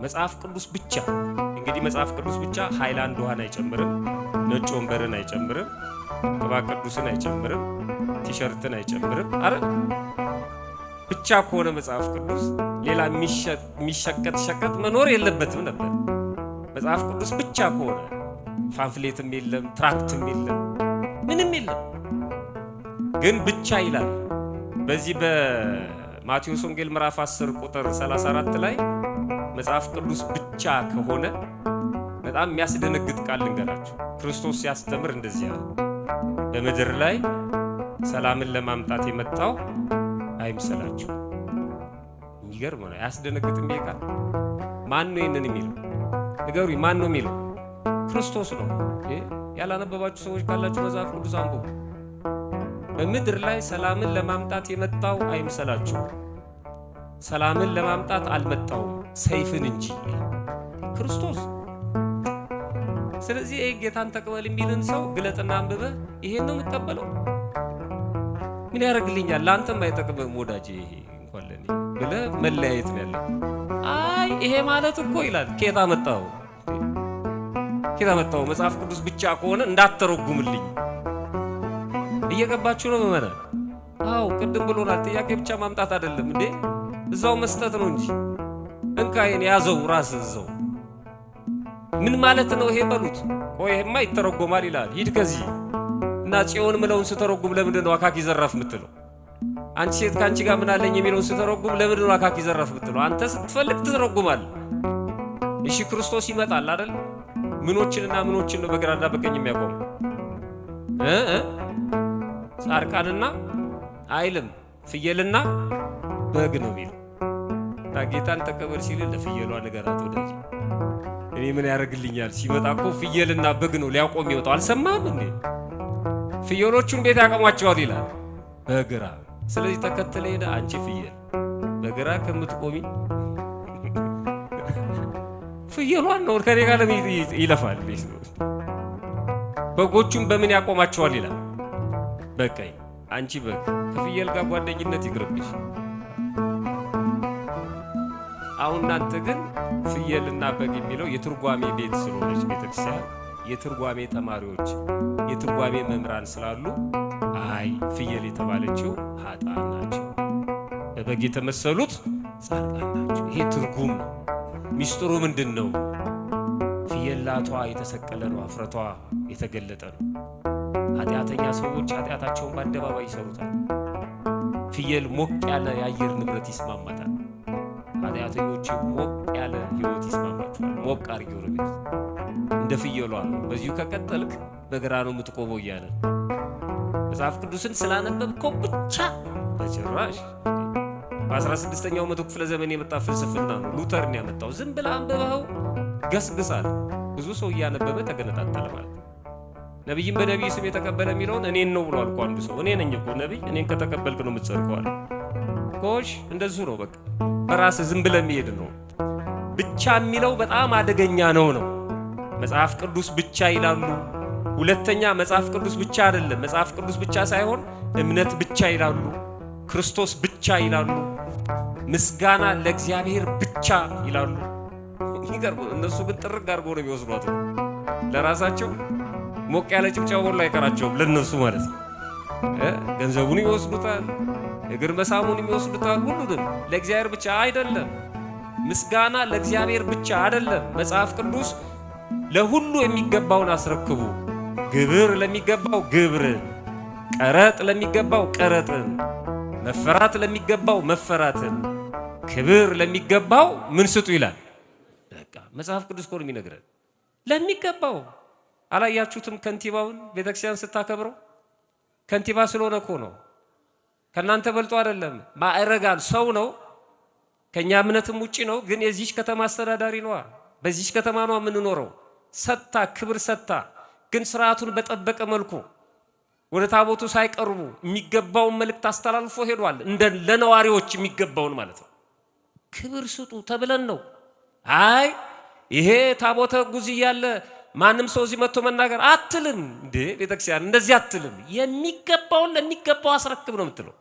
መጽሐፍ ቅዱስ ብቻ። እንግዲህ መጽሐፍ ቅዱስ ብቻ ሃይላንድ ውሃን አይጨምርም፣ ነጭ ወንበርን አይጨምርም፣ ቅባ ቅዱስን አይጨምርም፣ ቲሸርትን አይጨምርም። አረ ብቻ ከሆነ መጽሐፍ ቅዱስ ሌላ የሚሸቀጥ ሸቀጥ መኖር የለበትም ነበር። መጽሐፍ ቅዱስ ብቻ ከሆነ ፓምፍሌትም የለም፣ ትራክትም የለም፣ ምንም የለም። ግን ብቻ ይላል። በዚህ በማቴዎስ ወንጌል ምዕራፍ 10 ቁጥር 34 ላይ መጽሐፍ ቅዱስ ብቻ ከሆነ በጣም የሚያስደነግጥ ቃል ልንገራችሁ። ክርስቶስ ሲያስተምር እንደዚህ ያለ በምድር ላይ ሰላምን ለማምጣት የመጣው አይምሰላችሁ። የሚገርም ነው። አያስደነግጥም? ይሄ ቃል ማን ነው ይሄንን የሚለው? ንገሩኝ፣ ማን ነው የሚለው? ክርስቶስ ነው። ያላነበባችሁ ሰዎች ካላችሁ መጽሐፍ ቅዱስ አንብቡ። በምድር ላይ ሰላምን ለማምጣት የመጣው አይምሰላችሁ። ሰላምን ለማምጣት አልመጣውም ሰይፍን እንጂ ክርስቶስ። ስለዚህ ይሄ ጌታን ተቀበል የሚልን ሰው ግለጥና አንብበህ ይሄን ነው የምትቀበለው። ምን ያደርግልኛል? ለአንተም አይጠቅምም ወዳጄ፣ ይሄ እንኳን ለኔ ብለህ መለያየት ነው ያለው። አይ ይሄ ማለት እኮ ይላል። ኬታ መጣው መጽሐፍ ቅዱስ ብቻ ከሆነ እንዳትተረጉምልኝ። እየገባችሁ ነው መመና? አው ቅድም ብሎናል። ጥያቄ ብቻ ማምጣት አይደለም እንዴ፣ እዛው መስጠት ነው እንጂ እንካይን ያዘው ራስ እዛው። ምን ማለት ነው ይሄ በሉት። ቆይ ይሄማ ይተረጎማል ይላል። ሂድ ከዚህ እና ጽዮን ምለውን ስተረጉም ለምንድን ነው አካኪ ዘራፍ ምትለው? አንቺ ሴት ካንቺ ጋር ምን አለኝ የሚለውን ስተረጉም ለምንድን ነው አካኪ ዘራፍ ምትለው? አንተ ስትፈልግ ትተረጉማል። እሺ ክርስቶስ ይመጣል አይደል? ምኖችንና ምኖችን ነው በግራና በቀኝ የሚያቆም? ጻድቃንና አይልም ፍየልና በግ ነው የሚል። ጌታን ተቀበል ሲል ለፍየሏ ንገራት ወዳጅ። እኔ ምን ያደርግልኛል? ሲመጣ እኮ ፍየልና በግ ነው ሊያቆም ይወጣው። አልሰማም እንዴ? ፍየሎቹን ቤት ያቀሟቸዋል ይላል በግራ። ስለዚህ ተከተለ ሄደ። አንቺ ፍየል በግራ ከምትቆሚ ፍየሏን ነው ከኔ ጋር ይለፋል። በጎቹን በምን ያቆማቸዋል ይላል በቀኝ። አንቺ በግ ከፍየል ጋር ጓደኝነት ይቅርብሽ። አሁን እናንተ ግን ፍየልና በግ የሚለው የትርጓሜ ቤት ስለሆነች ቤተክርስቲያን የትርጓሜ ተማሪዎች የትርጓሜ መምህራን ስላሉ አይ ፍየል የተባለችው ኃጥአን ናቸው፣ በበግ የተመሰሉት ጻድቃን ናቸው። ይሄ ትርጉም ነው። ሚስጥሩ ምንድን ነው? ፍየላቷ የተሰቀለ ነው፣ አፍረቷ የተገለጠ ነው። ኃጢአተኛ ሰዎች ኃጢአታቸውን በአደባባይ ይሰሩታል። ፍየል ሞቅ ያለ የአየር ንብረት ይስማማታል። ኃጢአተኞች ሞቅ ያለ ህይወት ይስማማቸዋል። ሞቅ አርጊው ነው እንደ ፍየሏ ነው። በዚሁ ከቀጠልክ በግራ ነው የምትቆመው እያለ መጽሐፍ ቅዱስን ስላነበብከው ብቻ በጭራሽ። በ16ኛው መቶ ክፍለ ዘመን የመጣ ፍልስፍና ነው ሉተርን ያመጣው። ዝም ብለህ አንብበው ገስግሳል። ብዙ ሰው እያነበበ ተገነጣጠለ ማለት ነው። ነብይን በነብይ ስም የተቀበለ የሚለውን እኔን ነው ብሏል እኮ አንዱ ሰው። እኔ ነኝ እኮ ነብይ፣ እኔን ከተቀበልክ ነው የምትጸድቀው አለ። ኮሽ እንደዚሁ ነው በቃ። በራስ ዝም ብለህ የሚሄድ ነው። ብቻ የሚለው በጣም አደገኛ ነው። መጽሐፍ ቅዱስ ብቻ ይላሉ። ሁለተኛ መጽሐፍ ቅዱስ ብቻ አይደለም። መጽሐፍ ቅዱስ ብቻ ሳይሆን እምነት ብቻ ይላሉ። ክርስቶስ ብቻ ይላሉ። ምስጋና ለእግዚአብሔር ብቻ ይላሉ። ይገርም። እነሱ ግን ጥርግ አድርገው ነው የሚወስዷት ለራሳቸው። ሞቅ ያለ ጭብጨባ ሁሉ አይቀራቸውም ለነሱ ማለት ነው። ገንዘቡን ይወስዱታል፣ እግር መሳሙን ይወስዱታል። ሁሉንም ለእግዚአብሔር ብቻ አይደለም። ምስጋና ለእግዚአብሔር ብቻ አይደለም። መጽሐፍ ቅዱስ ለሁሉ የሚገባውን አስረክቡ፣ ግብር ለሚገባው ግብርን፣ ቀረጥ ለሚገባው ቀረጥን፣ መፈራት ለሚገባው መፈራትን፣ ክብር ለሚገባው ምን ስጡ ይላል። በቃ መጽሐፍ ቅዱስ እኮ ነው የሚነግረን ለሚገባው። አላያችሁትም? ከንቲባውን ቤተክርስቲያን ስታከብረው ከንቲባ ስለሆነ እኮ ነው። ከናንተ በልጦ አይደለም። ማዕረጋል ሰው ነው። ከኛ እምነትም ውጪ ነው። ግን የዚህች ከተማ አስተዳዳሪ ነው። በዚህች ከተማ ነው የምንኖረው። ሰጣ፣ ክብር ሰጣ። ግን ስርዓቱን በጠበቀ መልኩ ወደ ታቦቱ ሳይቀርቡ የሚገባውን መልእክት አስተላልፎ ሄዷል። እንደ ለነዋሪዎች የሚገባውን ማለት ነው። ክብር ስጡ ተብለን ነው። አይ ይሄ ታቦተ ጉዝ እያለ ማንም ሰው እዚህ መጥቶ መናገር አትልም እንዴ? ቤተክርስቲያን እንደዚህ አትልም። የሚገባውን ለሚገባው አስረክብ ነው የምትለው።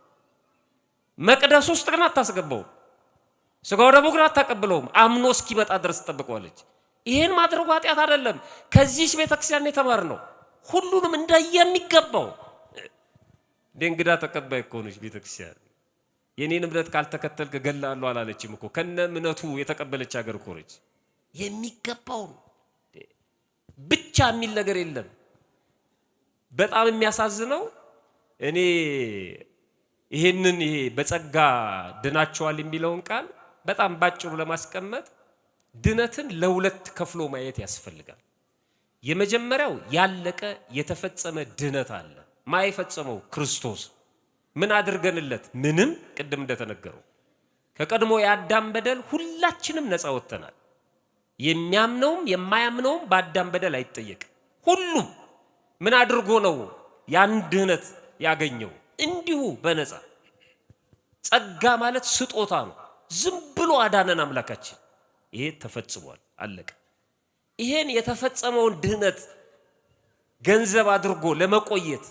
መቅደስ ውስጥ ግን አታስገባው። ስጋው ደግሞ ግን አታቀብለውም። አምኖ እስኪመጣ ድረስ ተጠብቀዋለች። ይሄን ማድረጉ ኃጢአት አይደለም። ከዚህ ቤተክርስቲያን የተማርነው ሁሉንም እንደየሚገባው እንግዳ ተቀባይ እኮ ነች ቤተክርስቲያን። የኔን እምነት ካልተከተልክ እገላለሁ አላለችም እኮ። ከነ እምነቱ የተቀበለች ሀገር እኮ ነች። የሚገባው ብቻ የሚል ነገር የለም። በጣም የሚያሳዝነው እኔ ይሄ በጸጋ ድናቸዋል የሚለውን ቃል በጣም ባጭሩ ለማስቀመጥ ድነትን ለሁለት ከፍሎ ማየት ያስፈልጋል። የመጀመሪያው ያለቀ የተፈጸመ ድነት አለ። ማይፈጸመው ክርስቶስ ምን አድርገንለት? ምንም። ቅድም እንደተነገረው ከቀድሞ የአዳም በደል ሁላችንም ነፃ ወጥተናል። የሚያምነውም የማያምነውም በአዳም በደል አይጠየቅም። ሁሉም ምን አድርጎ ነው ያን ድነት ያገኘው? እንዲሁ በነፃ። ጸጋ ማለት ስጦታ ነው። ዝም ብሎ አዳነን አምላካችን። ይሄ ተፈጽሟል፣ አለቀ። ይሄን የተፈጸመውን ድነት ገንዘብ አድርጎ ለመቆየት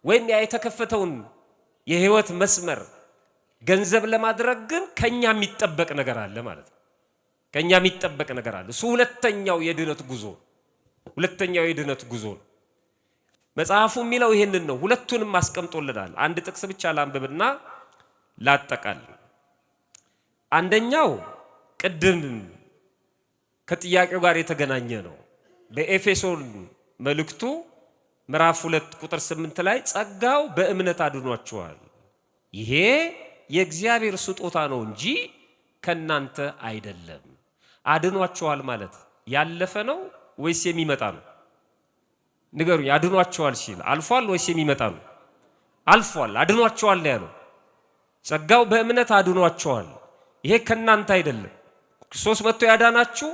ወይም ያ የተከፈተውን የህይወት መስመር ገንዘብ ለማድረግ ግን ከኛ የሚጠበቅ ነገር አለ ማለት ነው። ከኛ የሚጠበቅ ነገር አለ። እሱ ሁለተኛው የድነት ጉዞ ነው። መጽሐፉ የሚለው ይሄንን ነው። ሁለቱንም አስቀምጦልናል። አንድ ጥቅስ ብቻ ላንብብና ላጠቃል። አንደኛው ቅድም ከጥያቄው ጋር የተገናኘ ነው። በኤፌሶን መልእክቱ ምዕራፍ 2 ቁጥር 8 ላይ ጸጋው በእምነት አድኗቸዋል፣ ይሄ የእግዚአብሔር ስጦታ ነው እንጂ ከናንተ አይደለም። አድኗቸዋል ማለት ያለፈ ነው ወይስ የሚመጣ ነው? ንገሩኝ። አድኗቸዋል ሲል አልፏል ወይስ የሚመጣ ነው? አልፏል። አድኗቸዋል ያለው ጸጋው በእምነት አድኗቸዋል፣ ይሄ ከናንተ አይደለም። ክርስቶስ መጥቶ ያዳናችሁ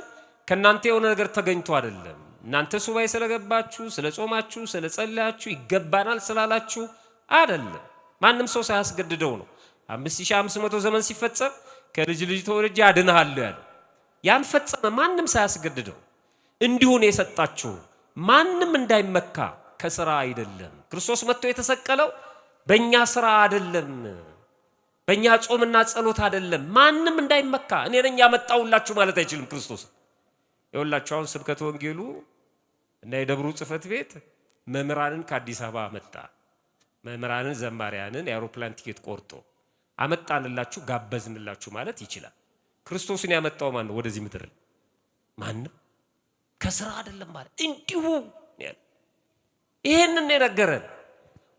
ከናንተ የሆነ ነገር ተገኝቶ አይደለም። እናንተ ሱባኤ ስለገባችሁ፣ ስለጾማችሁ፣ ስለጸለያችሁ፣ ይገባናል ስላላችሁ አይደለም። ማንም ሰው ሳያስገድደው ነው። 5500 ዘመን ሲፈጸም ከልጅ ልጅ ተወልጄ አድንሃለሁ ያለው ያን ፈጸመ። ማንም ሳያስገድደው እንዲሁ ነው የሰጣችሁ። ማንም እንዳይመካ ከሥራ አይደለም። ክርስቶስ መጥቶ የተሰቀለው በእኛ ሥራ አይደለም፣ በእኛ ጾምና ጸሎት አይደለም። ማንም እንዳይመካ እኔ ነኝ ያመጣሁላችሁ ማለት አይችልም ክርስቶስ። ይኸውላችሁ አሁን ስብከተ ወንጌሉ እና የደብሩ ጽሕፈት ቤት መምህራንን ከአዲስ አበባ አመጣ። መምህራንን፣ ዘማሪያንን የአውሮፕላን ቲኬት ቆርጦ አመጣንላችሁ፣ ጋበዝንላችሁ ማለት ይችላል። ክርስቶስን ያመጣው ማን ነው ወደዚህ ምድር? ማንም። ከሥራ አይደለም ማለት እንዲሁ ያለ ይሄንን የነገረን።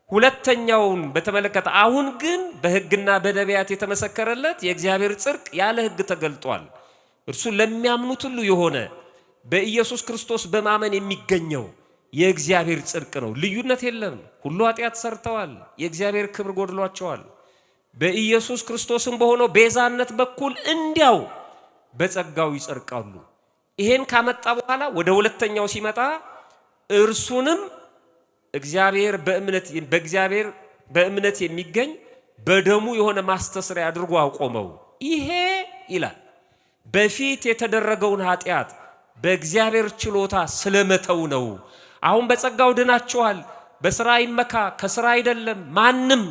ሁለተኛውን በተመለከተ አሁን ግን በሕግና በነቢያት የተመሰከረለት የእግዚአብሔር ጽድቅ ያለ ሕግ ተገልጧል። እርሱ ለሚያምኑት ሁሉ የሆነ በኢየሱስ ክርስቶስ በማመን የሚገኘው የእግዚአብሔር ጽድቅ ነው። ልዩነት የለም። ሁሉ ኃጢአት ሰርተዋል፣ የእግዚአብሔር ክብር ጎድሏቸዋል። በኢየሱስ ክርስቶስም በሆነው ቤዛነት በኩል እንዲያው በጸጋው ይጸድቃሉ። ይሄን ካመጣ በኋላ ወደ ሁለተኛው ሲመጣ እርሱንም እግዚአብሔር በእምነት የሚገኝ በደሙ የሆነ ማስተስሪያ አድርጎ አቆመው። ይሄ ይላል በፊት የተደረገውን ኃጢአት በእግዚአብሔር ችሎታ ስለመተው ነው። አሁን በጸጋው ድናችኋል፣ በሥራ ይመካ ከሥራ አይደለም ማንም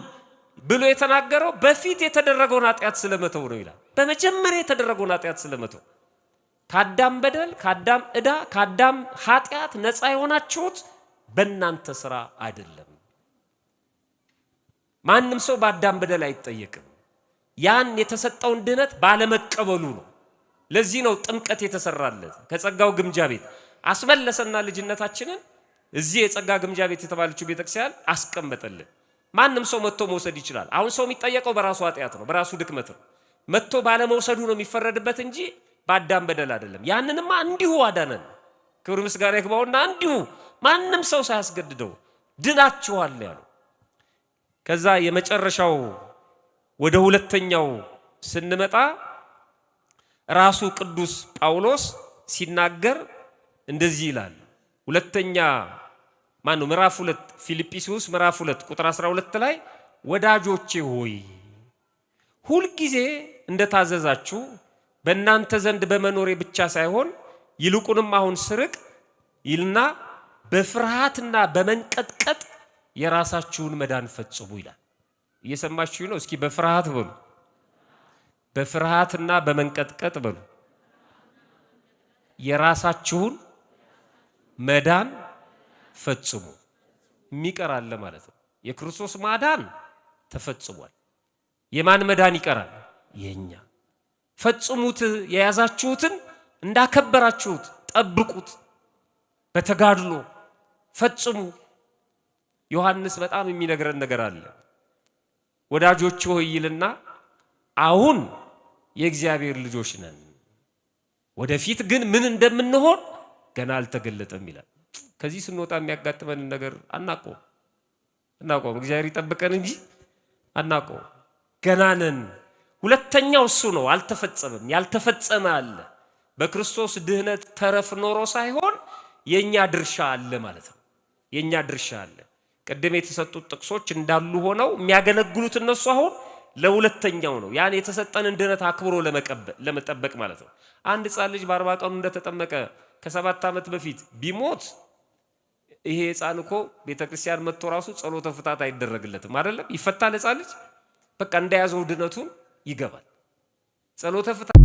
ብሎ የተናገረው በፊት የተደረገውን ኃጢአት ስለመተው ነው ይላል። በመጀመሪያ የተደረገውን ኃጢአት ስለመተው ከአዳም በደል፣ ከአዳም ዕዳ፣ ከአዳም ኃጢአት ነፃ የሆናችሁት በእናንተ ሥራ አይደለም። ማንም ሰው በአዳም በደል አይጠየቅም። ያን የተሰጠውን ድነት ባለመቀበሉ ነው። ለዚህ ነው ጥምቀት የተሰራለት። ከጸጋው ግምጃ ቤት አስመለሰና ልጅነታችንን እዚህ የጸጋ ግምጃ ቤት የተባለችው ቤተክርስቲያን አስቀመጠልን። ማንም ሰው መጥቶ መውሰድ ይችላል። አሁን ሰው የሚጠየቀው በራሱ ኃጢአት ነው፣ በራሱ ድክመት ነው። መጥቶ ባለመውሰዱ ነው የሚፈረድበት እንጂ በአዳም በደል አይደለም። ያንንማ እንዲሁ አዳነን። ክብር ምስጋና ይግባውና እንዲሁ ማንም ሰው ሳያስገድደው ድናችኋል ያለው። ከዛ የመጨረሻው ወደ ሁለተኛው ስንመጣ ራሱ ቅዱስ ጳውሎስ ሲናገር እንደዚህ ይላል። ሁለተኛ ምዕራፍ 2 ፊልጵስዩስ ምዕራፍ 2 ቁጥር 12 ላይ ወዳጆቼ ሆይ ሁልጊዜ እንደታዘዛችሁ በእናንተ ዘንድ በመኖሬ ብቻ ሳይሆን ይልቁንም አሁን ስርቅ ይልና በፍርሃትና በመንቀጥቀጥ የራሳችሁን መዳን ፈጽሙ ይላል። እየሰማችሁ ነው? እስኪ በፍርሃት በሉ፣ በፍርሃትና በመንቀጥቀጥ በሉ የራሳችሁን መዳን ፈጽሙ። የሚቀር አለ ማለት ነው። የክርስቶስ ማዳን ተፈጽሟል። የማን መዳን ይቀራል? የኛ። ፈጽሙት፣ የያዛችሁትን እንዳከበራችሁት ጠብቁት፣ በተጋድሎ ፈጽሙ። ዮሐንስ በጣም የሚነግረን ነገር አለ። ወዳጆች ሆይ ይልና አሁን የእግዚአብሔር ልጆች ነን፣ ወደፊት ግን ምን እንደምንሆን ገና አልተገለጠም ይላል። ከዚህ ስንወጣ የሚያጋጥመን ነገር አናውቀውም። እግዚአብሔር ይጠብቀን እንጂ አናውቀውም። ገና ነን። ሁለተኛው እሱ ነው፣ አልተፈጸመም። ያልተፈጸመ አለ። በክርስቶስ ድህነት ተረፍ ኖሮ ሳይሆን የኛ ድርሻ አለ ማለት ነው። የኛ ድርሻ አለ። ቅድም የተሰጡት ጥቅሶች እንዳሉ ሆነው የሚያገለግሉት እነሱ አሁን ለሁለተኛው ነው። ያን የተሰጠንን ድህነት አክብሮ ለመጠበቅ ማለት ነው። አንድ ሕፃን ልጅ በ40 ቀኑ እንደተጠመቀ ከ7 ዓመት በፊት ቢሞት ይሄ ሕፃን እኮ ቤተክርስቲያን መጥቶ ራሱ ጸሎተ ፍታት አይደረግለትም አይደለም? ይፈታል። ሕፃን ልጅ በቃ እንደያዘው ድህነቱን ይገባል። ጸሎተ ፍታት